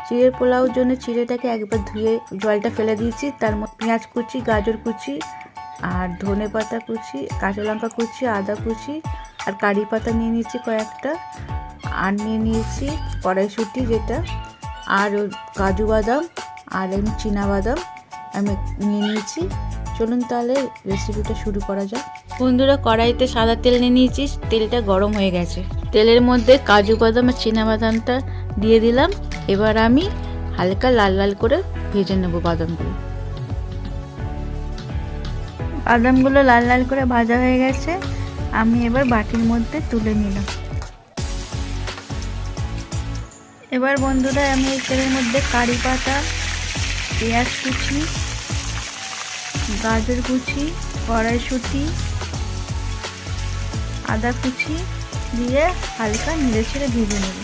চিড়ের পোলাওর জন্য চিড়েটাকে একবার ধুয়ে জলটা ফেলে দিয়েছি, তার মধ্যে পেঁয়াজ কুচি, গাজর কুচি আর ধনে পাতা কুচি, কাঁচা লঙ্কা কুচি, আদা কুচি আর কারি পাতা নিয়ে নিয়েছি কয়েকটা, আর নিয়ে নিয়েছি কড়াইশুঁটি যেটা, আর কাজু বাদাম আর চীনা বাদাম আমি নিয়ে নিয়েছি। চলুন তাহলে রেসিপিটা শুরু করা যাক। বন্ধুরা, কড়াইতে সাদা তেল নিয়ে নিয়েছি, তেলটা গরম হয়ে গেছে। তেলের মধ্যে কাজু বাদাম আর চীনা বাদামটা দিয়ে দিলাম। এবার আমি হালকা লাল লাল করে ভেজে নেব বাদামগুলো। বাদামগুলো লাল লাল করে ভাজা হয়ে গেছে, আমি এবার বাটির মধ্যে তুলে নিলাম। এবার বন্ধুরা, আমি এই তেলের মধ্যে কারি পাতা, পেঁয়াজ কুচি, গাজর কুচি, কড়াইশুঁটি, আদা কুচি দিয়ে হালকা নেড়ে ছেড়ে ভেজে নেব।